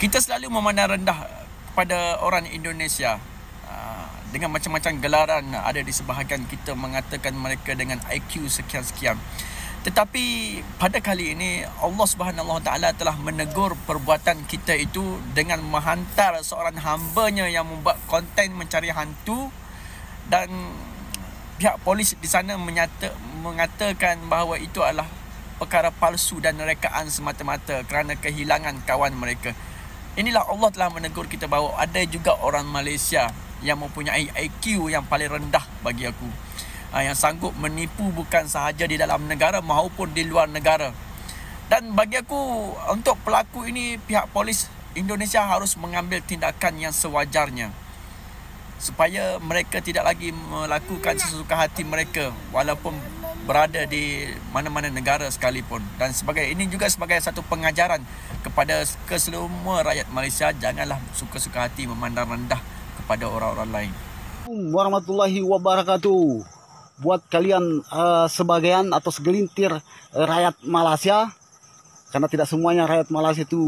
Kita selalu memandang rendah kepada orang Indonesia dengan macam-macam gelaran ada di sebahagian kita mengatakan mereka dengan IQ sekian-sekian. Tetapi pada kali ini Allah Subhanahu Wa Taala telah menegur perbuatan kita itu dengan menghantar seorang hamba-Nya yang membuat konten mencari hantu, dan pihak polis di sana mengatakan bahawa itu adalah perkara palsu dan rekaan semata-mata kerana kehilangan kawan mereka. Inilah Allah telah menegur kita bahawa ada juga orang Malaysia yang mempunyai IQ yang paling rendah bagi aku, yang sanggup menipu bukan sahaja di dalam negara maupun di luar negara. Dan bagi aku, untuk pelaku ini pihak polis Indonesia harus mengambil tindakan yang sewajarnya supaya mereka tidak lagi melakukan sesuka hati mereka walaupun berada di mana-mana negara sekalipun. Dan sebagai ini juga sebagai satu pengajaran kepada kesemua rakyat Malaysia, janganlah suka-suka hati memandang rendah kepada orang-orang lain. Warahmatullahi wabarakatuh. Buat kalian sebagian atau segelintir rakyat Malaysia, karena tidak semuanya rakyat Malaysia itu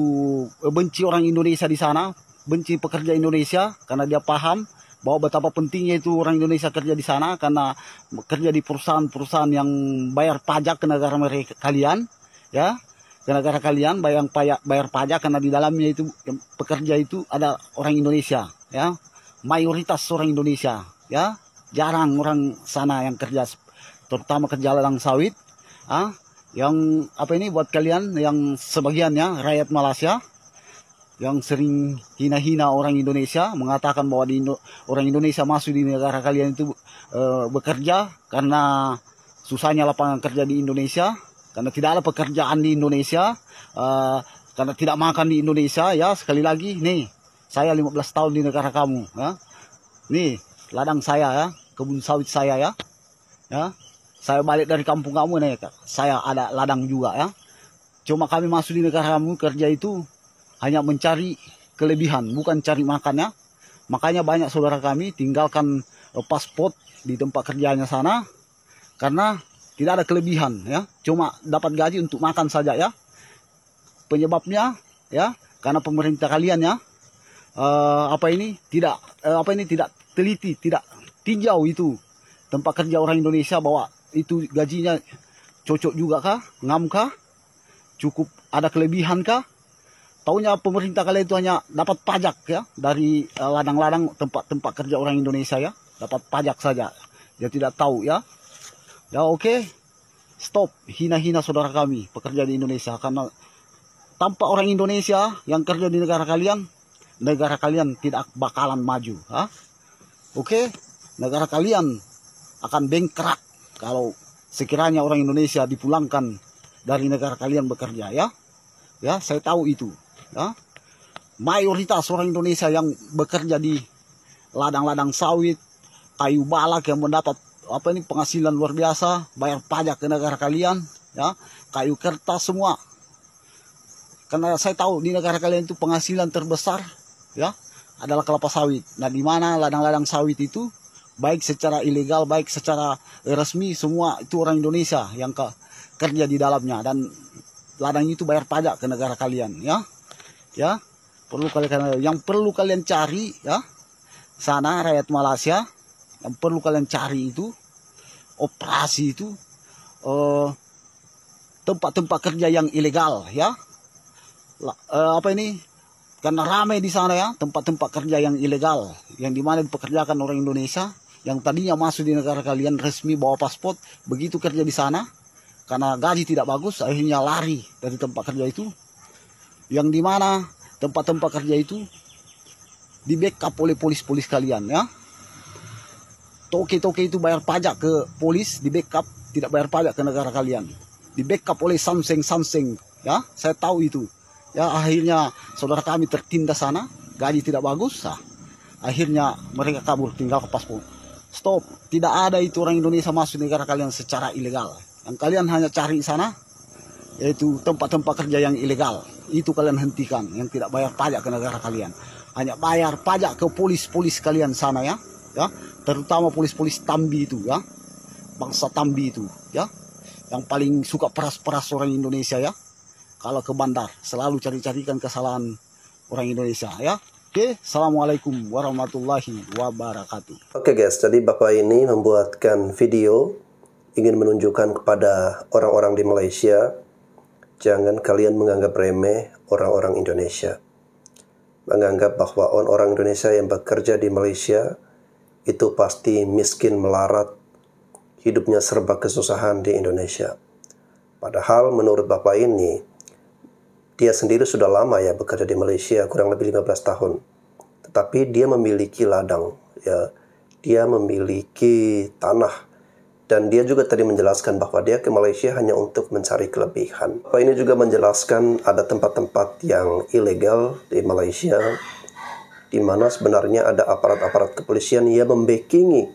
benci orang Indonesia di sana, benci pekerja Indonesia, karena dia paham bahwa betapa pentingnya itu orang Indonesia kerja di sana, karena kerja di perusahaan-perusahaan yang bayar pajak ke negara mereka kalian, ya, ke negara kalian bayar pajak, karena di dalamnya itu pekerja itu ada orang Indonesia, ya, mayoritas orang Indonesia, ya, jarang orang sana yang kerja, terutama kerja ladang sawit, yang apa ini buat kalian yang sebagiannya rakyat Malaysia yang sering hina-hina orang Indonesia, mengatakan bahwa orang Indonesia masuk di negara kalian itu bekerja karena susahnya lapangan kerja di Indonesia, karena tidak ada pekerjaan di Indonesia, karena tidak makan di Indonesia. Ya, sekali lagi nih, saya 15 tahun di negara kamu, ya. Nih ladang saya, ya, kebun sawit saya, ya, ya. Saya balik dari kampung kamu nih, saya ada ladang juga, ya. Cuma kami masuk di negara kamu kerja itu hanya mencari kelebihan, bukan cari makan, ya. Makanya banyak saudara kami tinggalkan paspor di tempat kerjanya sana karena tidak ada kelebihan, ya. Cuma dapat gaji untuk makan saja, ya. Penyebabnya, ya, karena pemerintah kalian, ya, tidak teliti, tidak tinjau itu tempat kerja orang Indonesia bahwa itu gajinya cocok juga kah, ngam kah, cukup ada kelebihan kah. Taunya pemerintah kalian itu hanya dapat pajak, ya, dari ladang-ladang tempat-tempat kerja orang Indonesia, ya, dapat pajak saja. Dia tidak tahu, ya. Ya, oke. Stop hina-hina saudara kami pekerja di Indonesia, karena tanpa orang Indonesia yang kerja di negara kalian tidak bakalan maju, ha? Oke. Negara kalian akan bengkrak kalau sekiranya orang Indonesia dipulangkan dari negara kalian bekerja, ya. Ya, saya tahu itu. Ya, mayoritas orang Indonesia yang bekerja di ladang-ladang sawit, kayu balak yang mendapat penghasilan luar biasa, bayar pajak ke negara kalian, ya, kayu kertas semua. Karena saya tahu di negara kalian itu penghasilan terbesar, ya, adalah kelapa sawit. Nah, di mana ladang-ladang sawit itu baik secara ilegal, baik secara resmi, semua itu orang Indonesia yang kerja di dalamnya, dan ladang itu bayar pajak ke negara kalian, ya. Ya, yang perlu kalian cari, ya, sana rakyat Malaysia, yang perlu kalian cari itu operasi itu tempat-tempat kerja yang ilegal, ya. Karena ramai di sana, ya, tempat-tempat kerja yang ilegal, yang dimana dipekerjakan orang Indonesia yang tadinya masuk di negara kalian resmi bawa paspor, begitu kerja di sana karena gaji tidak bagus akhirnya lari dari tempat kerja itu, yang dimana tempat-tempat kerja itu di backup oleh polis-polis kalian, ya. Toke-toke itu bayar pajak ke polis, di backup tidak bayar pajak ke negara kalian, di backup oleh samseng, ya. Saya tahu itu, ya. Akhirnya saudara kami tertindas sana, gaji tidak bagus, akhirnya mereka kabur tinggal ke paspor. Stop, tidak ada itu orang Indonesia masuk negara kalian secara ilegal. Yang kalian hanya cari sana yaitu tempat-tempat kerja yang ilegal. Itu kalian hentikan, yang tidak bayar pajak ke negara kalian. Hanya bayar pajak ke polis-polis kalian sana, ya. Ya, terutama polis-polis Tambi itu, ya. Bangsa Tambi itu, ya. Yang paling suka peras-peras orang Indonesia, ya. Kalau ke bandar selalu cari-carikan kesalahan orang Indonesia ya. Oke, Assalamualaikum warahmatullahi wabarakatuh. Oke guys, jadi Bapak ini membuatkan video ingin menunjukkan kepada orang-orang di Malaysia, jangan kalian menganggap remeh orang-orang Indonesia. Menganggap bahwa orang Indonesia yang bekerja di Malaysia itu pasti miskin melarat, hidupnya serba kesusahan di Indonesia. Padahal menurut Bapak ini, dia sendiri sudah lama ya bekerja di Malaysia, kurang lebih 15 tahun. Tetapi dia memiliki ladang, ya, dia memiliki tanah. Dan dia juga tadi menjelaskan bahwa dia ke Malaysia hanya untuk mencari kelebihan. Bapak ini juga menjelaskan ada tempat-tempat yang ilegal di Malaysia, di mana sebenarnya ada aparat-aparat kepolisian yang membackingi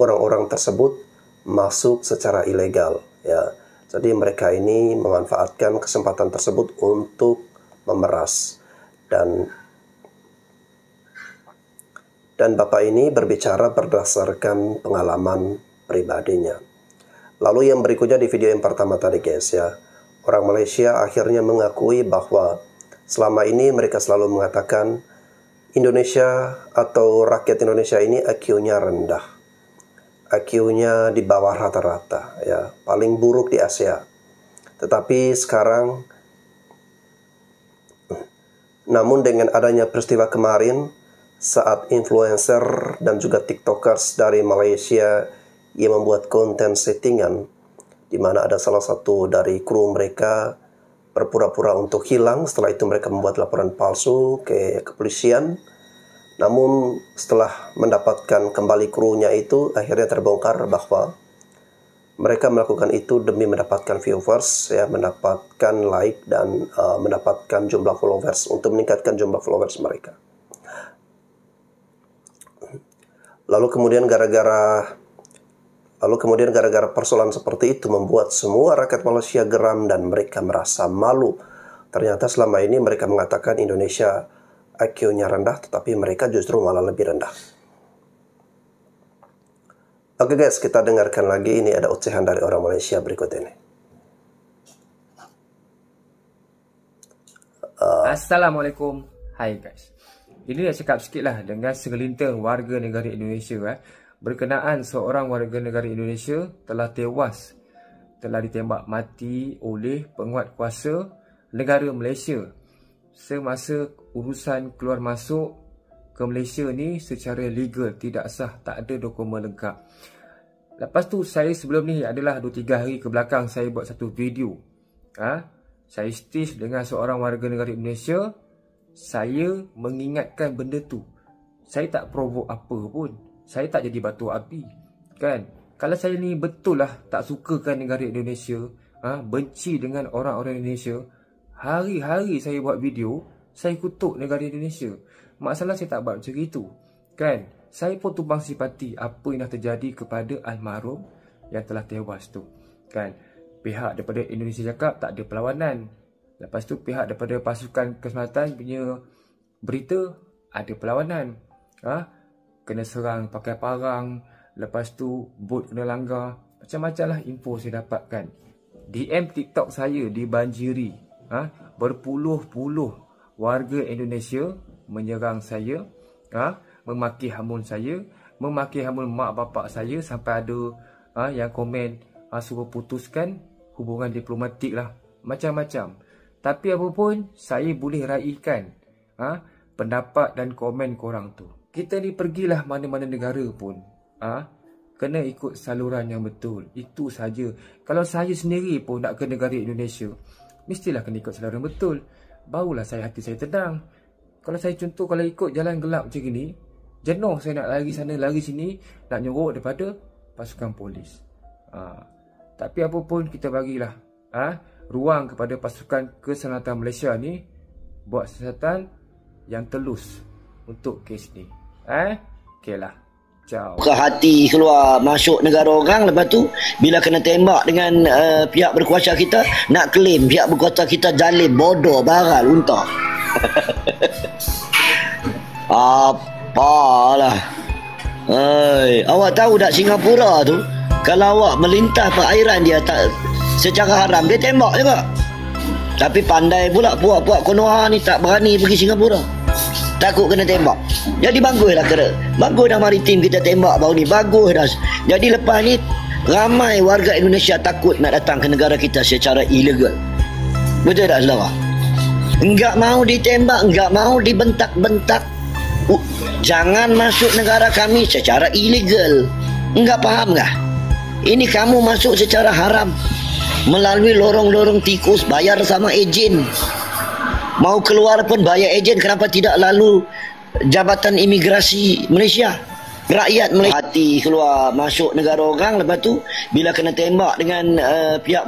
orang-orang tersebut masuk secara ilegal. Ya, jadi mereka ini memanfaatkan kesempatan tersebut untuk memeras. Dan Bapak ini berbicara berdasarkan pengalaman pribadinya. Lalu yang berikutnya di video yang pertama tadi guys ya, orang Malaysia akhirnya mengakui bahwa selama ini mereka selalu mengatakan Indonesia atau rakyat Indonesia ini IQ-nya rendah, IQ-nya di bawah rata-rata ya, paling buruk di Asia. Tetapi sekarang, namun dengan adanya peristiwa kemarin saat influencer dan juga tiktokers dari Malaysia yang membuat konten settingan, di mana ada salah satu dari kru mereka berpura-pura untuk hilang. Setelah itu mereka membuat laporan palsu ke kepolisian. Namun setelah mendapatkan kembali krunya itu, akhirnya terbongkar bahwa mereka melakukan itu demi mendapatkan viewers, ya, mendapatkan like dan mendapatkan jumlah followers, untuk meningkatkan jumlah followers mereka. Lalu kemudian gara-gara persoalan seperti itu membuat semua rakyat Malaysia geram dan mereka merasa malu. Ternyata selama ini mereka mengatakan Indonesia IQ-nya rendah, tetapi mereka justru malah lebih rendah. Oke guys, kita dengarkan lagi, ini ada ocehan dari orang Malaysia berikut ini. Assalamualaikum. Hai guys. Ini nak cakap sikit lah dengan segelintir warga negara Indonesia berkenaan seorang warga negara Indonesia telah tewas, telah ditembak mati oleh penguat kuasa negara Malaysia semasa urusan keluar masuk ke Malaysia ni secara legal, tidak sah, tak ada dokumen lengkap. Lepas tu saya sebelum ni adalah 2-3 hari ke belakang saya buat satu video. Saya stage dengan seorang warga negara Indonesia. Saya mengingatkan benda tu. Saya tak provoke apa pun. Saya tak jadi batu api. Kan? Kalau saya ni betul lah tak sukakan negara Indonesia, benci dengan orang-orang Indonesia, hari-hari saya buat video, saya kutuk negara Indonesia. Masalah saya tak buat macam itu. Kan? Saya pun tumpang simpati apa yang dah terjadi kepada almarhum yang telah tewas tu. Kan? Pihak daripada Indonesia cakap tak ada perlawanan. Lepas tu pihak daripada pasukan keselamatan punya berita ada perlawanan. Kena serang pakai parang. Lepas tu bot kena langgar. Macam-macam lah info saya dapatkan. DM TikTok saya dibanjiri. Berpuluh-puluh warga Indonesia menyerang saya. Memaki hamun saya. Memaki hamun mak bapak saya. Sampai ada yang komen suruh putuskan hubungan diplomatik lah. Macam-macam. Tapi apapun, saya boleh raikan pendapat dan komen korang tu. Kita ni pergilah mana-mana negara pun, kena ikut saluran yang betul. Itu saja. Kalau saya sendiri pun nak ke negara Indonesia, mestilah kena ikut saluran betul. Barulah hati saya tenang. Kalau saya contoh, kalau ikut jalan gelap macam ni, jenuh saya nak lari sana, lari sini, nak nyorok daripada pasukan polis. Tapi apapun kita bagilah ruang kepada pasukan keselamatan Malaysia ni buat siasatan yang telus untuk kes ni. Okeylah. Ciao. Buka hati keluar masuk negara orang, lepas tu bila kena tembak dengan pihak berkuasa kita, nak claim pihak berkuasa kita zalim, bodoh, baral, unta. Apalah. Awak tahu tak Singapura tu, kalau awak melintas perairan dia tak secara haram, dia tembak juga. Tapi pandai pula puak-puak Konoha ni tak berani pergi Singapura. Takut kena tembak. Jadi baguslah kira. Bagus dah maritim kita tembak baru ni. Bagus dah. Jadi lepas ni ramai warga Indonesia takut nak datang ke negara kita secara ilegal. Betul tak saudara? Enggak mau ditembak, enggak mau dibentak-bentak. Jangan masuk negara kami secara ilegal. Enggak faham kah? Ini kamu masuk secara haram. Melalui lorong-lorong tikus, bayar sama ejen. Mau keluar pun bayar ejen. Kenapa tidak lalu Jabatan Imigrasi Malaysia? Rakyat Malaysia hati keluar masuk negara orang, lepas tu bila kena tembak dengan pihak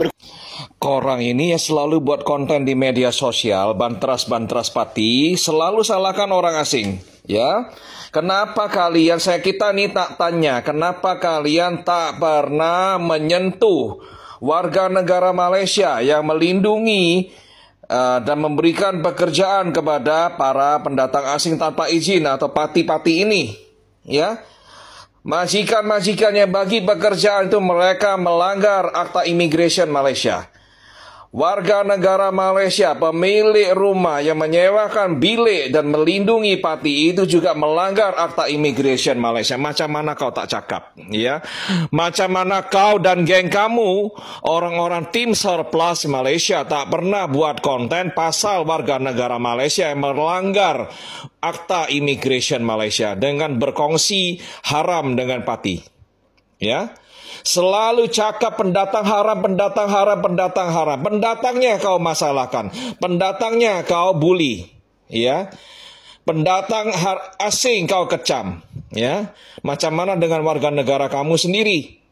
Korang ini yang selalu buat konten di media sosial, bantras-bantras pati, selalu salahkan orang asing, ya. Kenapa kalian, kita nih tak tanya, kenapa kalian tak pernah menyentuh warga negara Malaysia yang melindungi dan memberikan pekerjaan kepada para pendatang asing tanpa izin atau pati-pati ini, ya. Majikan-majikan yang bagi pekerjaan itu mereka melanggar Akta Immigration Malaysia. Warga negara Malaysia, pemilik rumah yang menyewakan bilik dan melindungi pati itu juga melanggar Akta Immigration Malaysia. Macam mana kau tak cakap, ya? Macam mana kau dan geng kamu, orang-orang tim surplus Malaysia tak pernah buat konten pasal warga negara Malaysia yang melanggar Akta Immigration Malaysia dengan berkongsi haram dengan pati, ya? Selalu cakap pendatang haram, pendatang haram, pendatang haram. Pendatangnya kau masalahkan, pendatangnya kau bully, ya. Pendatang asing kau kecam, ya. Macam mana dengan warga negara kamu sendiri?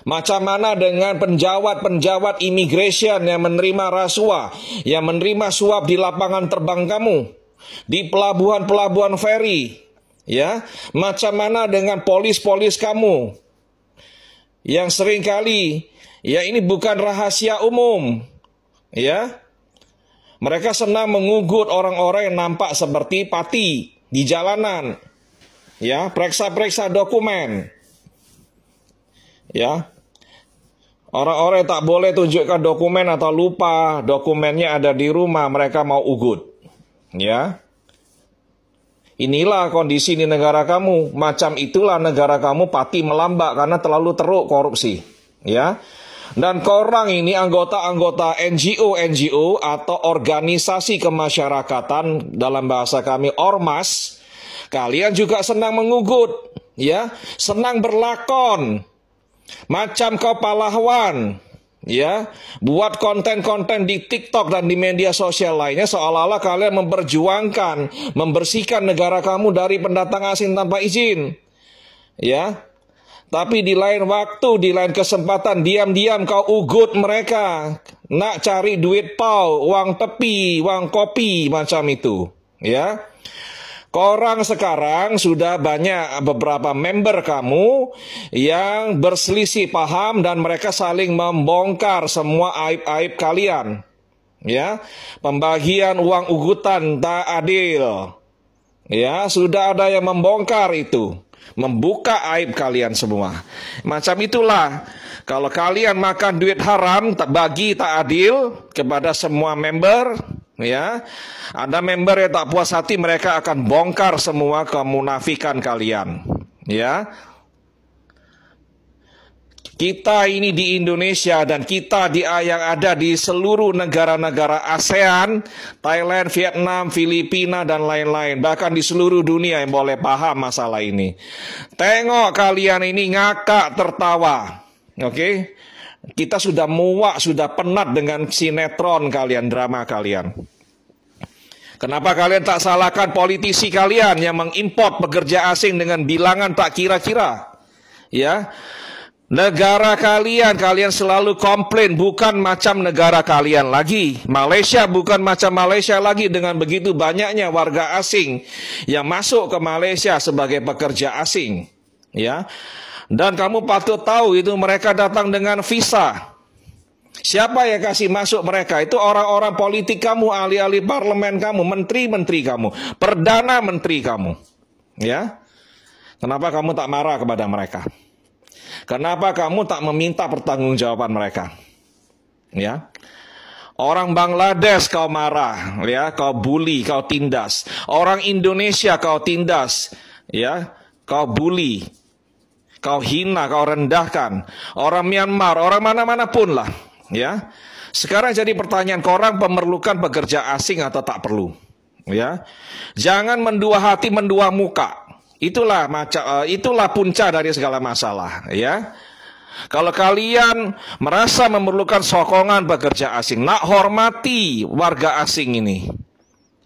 Macam mana dengan penjawat-penjawat immigration yang menerima rasuah, yang menerima suap di lapangan terbang kamu, di pelabuhan-pelabuhan feri? Ya, macam mana dengan polis-polis kamu yang seringkali, ya ini bukan rahasia umum, ya. Mereka senang mengugut orang-orang yang nampak seperti pati di jalanan, ya, periksa-periksa dokumen, ya. Orang-orang tak boleh tunjukkan dokumen atau lupa dokumennya ada di rumah, mereka mau ugut, ya. Inilah kondisi di negara kamu. Macam itulah negara kamu pati melambak karena terlalu teruk korupsi, ya. Dan korang ini anggota-anggota NGO atau organisasi kemasyarakatan, dalam bahasa kami ormas, kalian juga senang mengugut, ya, senang berlakon macam kau pahlawan, ya, buat konten-konten di TikTok dan di media sosial lainnya seolah-olah kalian memperjuangkan, membersihkan negara kamu dari pendatang asing tanpa izin, ya. Tapi di lain waktu, di lain kesempatan, diam-diam kau ugut mereka, nak cari duit pau, uang tepi, uang kopi, macam itu, ya. Korang sekarang sudah banyak beberapa member kamu yang berselisih paham dan mereka saling membongkar semua aib-aib kalian. Ya, pembagian uang ugutan tak adil. Ya, sudah ada yang membongkar itu, membuka aib kalian semua. Macam itulah, kalau kalian makan duit haram, tak bagi tak adil kepada semua member, ya, ada member yang tak puas hati, mereka akan bongkar semua kemunafikan kalian, ya. Kita ini di Indonesia dan kita yang ada di seluruh negara-negara ASEAN, Thailand, Vietnam, Filipina dan lain-lain, bahkan di seluruh dunia yang boleh paham masalah ini. Tengok kalian ini ngakak tertawa, oke? Kita sudah muak, sudah penat dengan sinetron kalian, drama kalian. Kenapa kalian tak salahkan politisi kalian yang mengimport pekerja asing dengan bilangan tak kira-kira? Ya, negara kalian selalu komplain bukan macam negara kalian lagi. Malaysia bukan macam Malaysia lagi dengan begitu banyaknya warga asing yang masuk ke Malaysia sebagai pekerja asing. Ya, dan kamu patut tahu itu mereka datang dengan visa. Siapa yang kasih masuk mereka? Itu orang-orang politik kamu, ahli-ahli parlemen kamu, menteri-menteri kamu, perdana menteri kamu. Ya, kenapa kamu tak marah kepada mereka? Kenapa kamu tak meminta pertanggungjawaban mereka? Ya, Orang Bangladesh kau marah, ya, kau bully, kau tindas. Orang Indonesia kau tindas, ya, kau bully, kau hina, kau rendahkan. Orang Myanmar, orang mana-mana pun lah, ya. Sekarang jadi pertanyaan, korang memerlukan pekerja asing atau tak perlu? Ya, jangan mendua hati, mendua muka. Itulah punca dari segala masalah, ya. Kalau kalian merasa memerlukan sokongan pekerja asing, nak hormati warga asing ini,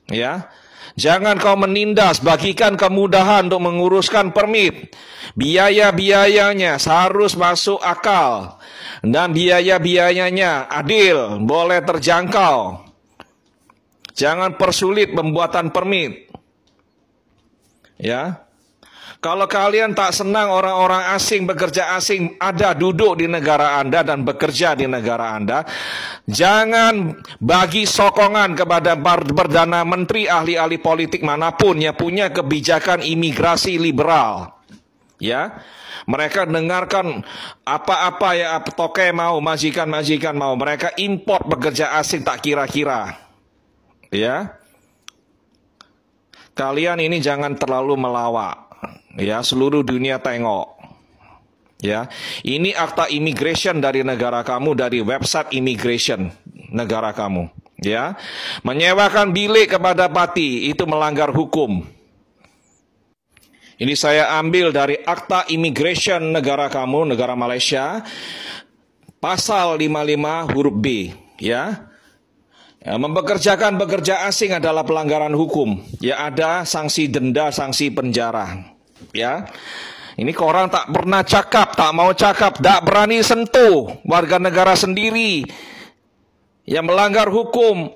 ya. Jangan kau menindas, bagikan kemudahan untuk menguruskan permit. Biaya-biayanya harus masuk akal dan biaya-biayanya adil, boleh terjangkau. Jangan persulit pembuatan permit, ya. Kalau kalian tak senang orang-orang asing, pekerja asing ada duduk di negara Anda dan bekerja di negara Anda, jangan bagi sokongan kepada Perdana Menteri, ahli-ahli politik manapun yang punya kebijakan imigrasi liberal. Ya, mereka dengarkan apa-apa yang toke mau, majikan-majikan mau, mereka import pekerja asing tak kira-kira. Ya, kalian ini jangan terlalu melawak. Ya, seluruh dunia tengok. Ya, ini akta immigration dari negara kamu, dari website immigration negara kamu. Ya, menyewakan bilik kepada parti itu melanggar hukum. Ini saya ambil dari akta immigration negara kamu, negara Malaysia, pasal 55 huruf B. Ya, mempekerjakan pekerja asing adalah pelanggaran hukum. Ya, ada sanksi denda, sanksi penjara. Ya, ini korang tak pernah cakap, tak mau cakap, tak berani sentuh warga negara sendiri yang melanggar hukum.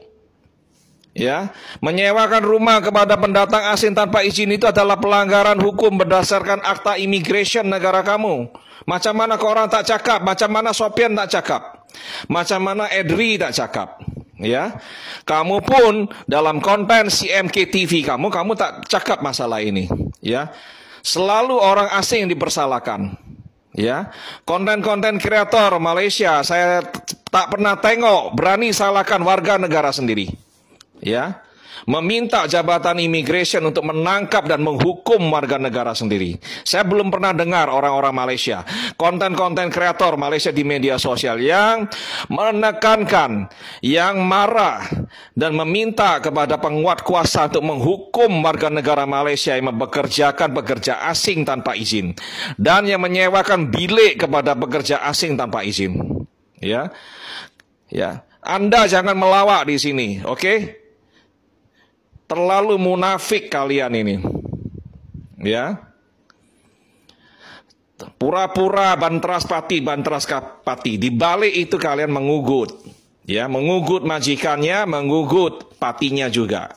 Ya, menyewakan rumah kepada pendatang asing tanpa izin itu adalah pelanggaran hukum berdasarkan akta immigration negara kamu. Macam mana korang tak cakap, macam mana Sofian tak cakap, macam mana Edri tak cakap. Ya, kamu pun dalam konten CMK TV kamu tak cakap masalah ini. Ya, selalu orang asing dipersalahkan. Ya, konten-konten kreator Malaysia saya tak pernah tengok berani salahkan warga negara sendiri. Ya, meminta jabatan immigration untuk menangkap dan menghukum warga negara sendiri. Saya belum pernah dengar orang-orang Malaysia, konten-konten kreator Malaysia di media sosial yang menekankan, yang marah dan meminta kepada penguat kuasa untuk menghukum warga negara Malaysia yang mempekerjakan pekerja asing tanpa izin dan yang menyewakan bilik kepada pekerja asing tanpa izin. Ya, ya, Anda jangan melawak di sini, oke? Terlalu munafik kalian ini. Ya. Pura-pura bantras pati. Di balik itu kalian mengugut. Ya, mengugut majikannya, mengugut patinya juga.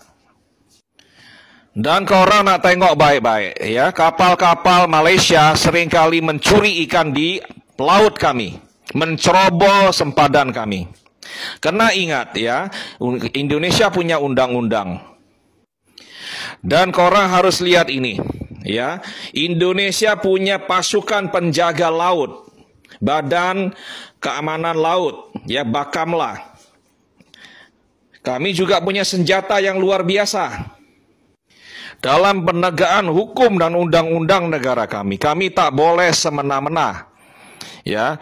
Dan korang nak tengok baik-baik, ya, kapal-kapal Malaysia seringkali mencuri ikan di laut kami, mencerobol sempadan kami. Karena ingat ya, Indonesia punya undang-undang. Dan korang harus lihat ini, ya. Indonesia punya pasukan penjaga laut, Badan Keamanan Laut, ya, Bakamla. Kami juga punya senjata yang luar biasa dalam penegakan hukum dan undang-undang negara kami. Kami tak boleh semena-mena, ya.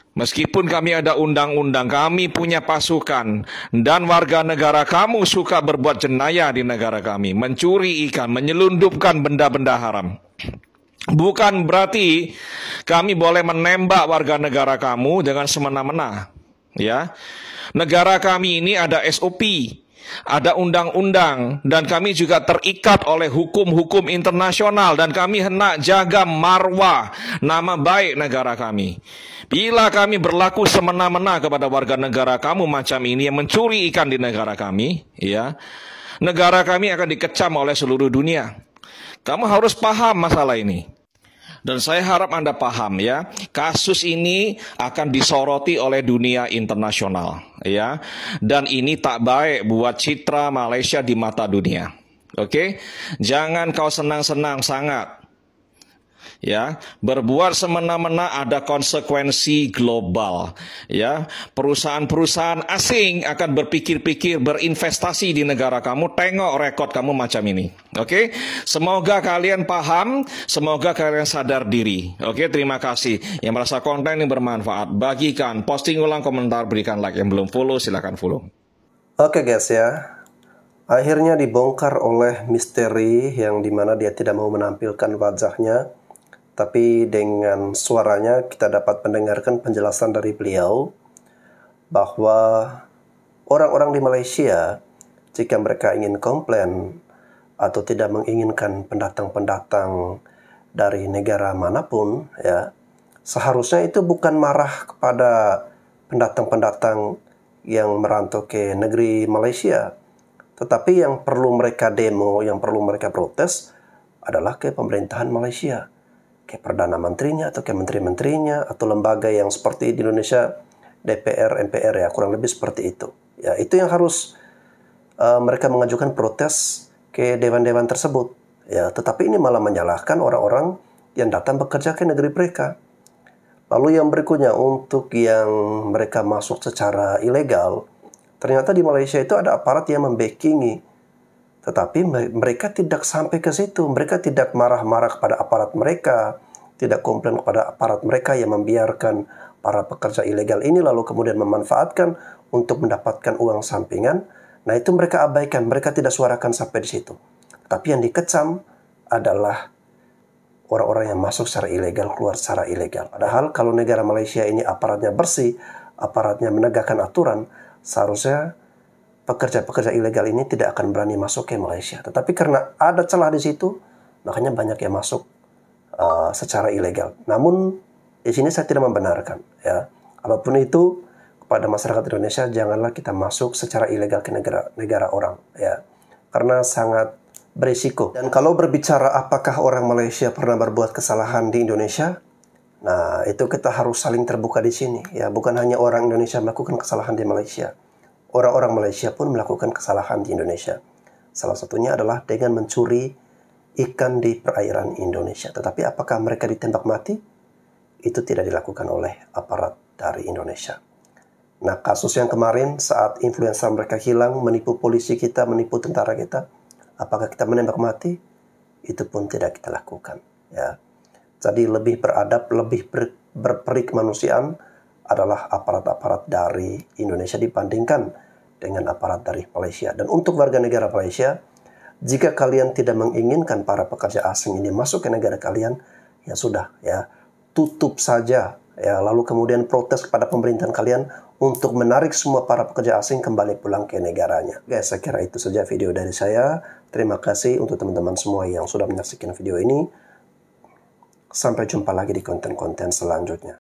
Meskipun kami ada undang-undang, kami punya pasukan, dan warga negara kamu suka berbuat jenayah di negara kami, mencuri ikan, menyelundupkan benda-benda haram. Bukan berarti kami boleh menembak warga negara kamu dengan semena-mena. Ya, negara kami ini ada SOP, ada undang-undang, dan kami juga terikat oleh hukum-hukum internasional, dan kami hendak jaga marwah, nama baik negara kami. Bila kami berlaku semena-mena kepada warga negara kamu macam ini yang mencuri ikan di negara kami, ya, negara kami akan dikecam oleh seluruh dunia. Kamu harus paham masalah ini. Dan saya harap Anda paham, ya, kasus ini akan disoroti oleh dunia internasional, ya. Dan ini tak baik buat citra Malaysia di mata dunia. Oke? Jangan kau senang-senang sangat. Ya, berbuat semena-mena ada konsekuensi global. Ya, perusahaan-perusahaan asing akan berpikir-pikir berinvestasi di negara kamu. Tengok rekod kamu macam ini. Oke, semoga kalian paham, semoga kalian sadar diri. Oke, terima kasih. Yang merasa konten ini bermanfaat, bagikan, posting ulang, komentar, berikan like. Yang belum follow, silakan follow. Oke guys ya, akhirnya dibongkar oleh misteri yang dimana dia tidak mau menampilkan wajahnya, tapi dengan suaranya kita dapat mendengarkan penjelasan dari beliau bahwa orang-orang di Malaysia jika mereka ingin komplain atau tidak menginginkan pendatang-pendatang dari negara manapun, ya seharusnya itu bukan marah kepada pendatang-pendatang yang merantau ke negeri Malaysia, tetapi yang perlu mereka demo, yang perlu mereka protes adalah ke pemerintahan Malaysia, ke Perdana Menterinya atau ke menteri-menterinya atau lembaga yang seperti di Indonesia DPR, MPR, ya kurang lebih seperti itu. Ya itu yang harus mereka mengajukan protes ke dewan-dewan tersebut. Ya, tetapi ini malah menyalahkan orang-orang yang datang bekerja ke negeri mereka. Lalu yang berikutnya, untuk yang mereka masuk secara ilegal, ternyata di Malaysia itu ada aparat yang membackingi. Tetapi mereka tidak sampai ke situ. Mereka tidak marah-marah kepada aparat mereka, tidak komplain kepada aparat mereka yang membiarkan para pekerja ilegal ini lalu kemudian memanfaatkan untuk mendapatkan uang sampingan. Nah itu mereka abaikan, mereka tidak suarakan sampai di situ. Tapi yang dikecam adalah orang-orang yang masuk secara ilegal, keluar secara ilegal. Padahal kalau negara Malaysia ini aparatnya bersih, aparatnya menegakkan aturan, seharusnya pekerja-pekerja ilegal ini tidak akan berani masuk ke Malaysia. Tetapi karena ada celah di situ, makanya banyak yang masuk secara ilegal. Namun di sini saya tidak membenarkan. Ya, apapun itu kepada masyarakat Indonesia, janganlah kita masuk secara ilegal ke negara orang. Ya, karena sangat berisiko. Dan kalau berbicara apakah orang Malaysia pernah berbuat kesalahan di Indonesia, nah itu kita harus saling terbuka di sini. Ya, bukan hanya orang Indonesia melakukan kesalahan di Malaysia, orang-orang Malaysia pun melakukan kesalahan di Indonesia. Salah satunya adalah dengan mencuri ikan di perairan Indonesia. Tetapi apakah mereka ditembak mati? Itu tidak dilakukan oleh aparat dari Indonesia. Nah, kasus yang kemarin saat influencer mereka hilang, menipu polisi kita, menipu tentara kita, apakah kita menembak mati? Itu pun tidak kita lakukan. Ya. Jadi lebih beradab, lebih berperi kemanusiaan adalah aparat-aparat dari Indonesia dibandingkan dengan aparat dari Malaysia. Dan untuk warga negara Malaysia, jika kalian tidak menginginkan para pekerja asing ini masuk ke negara kalian, ya sudah, ya tutup saja. Ya, lalu kemudian protes kepada pemerintahan kalian untuk menarik semua para pekerja asing kembali pulang ke negaranya. Guys, saya kira itu saja video dari saya. Terima kasih untuk teman-teman semua yang sudah menyaksikan video ini. Sampai jumpa lagi di konten-konten selanjutnya.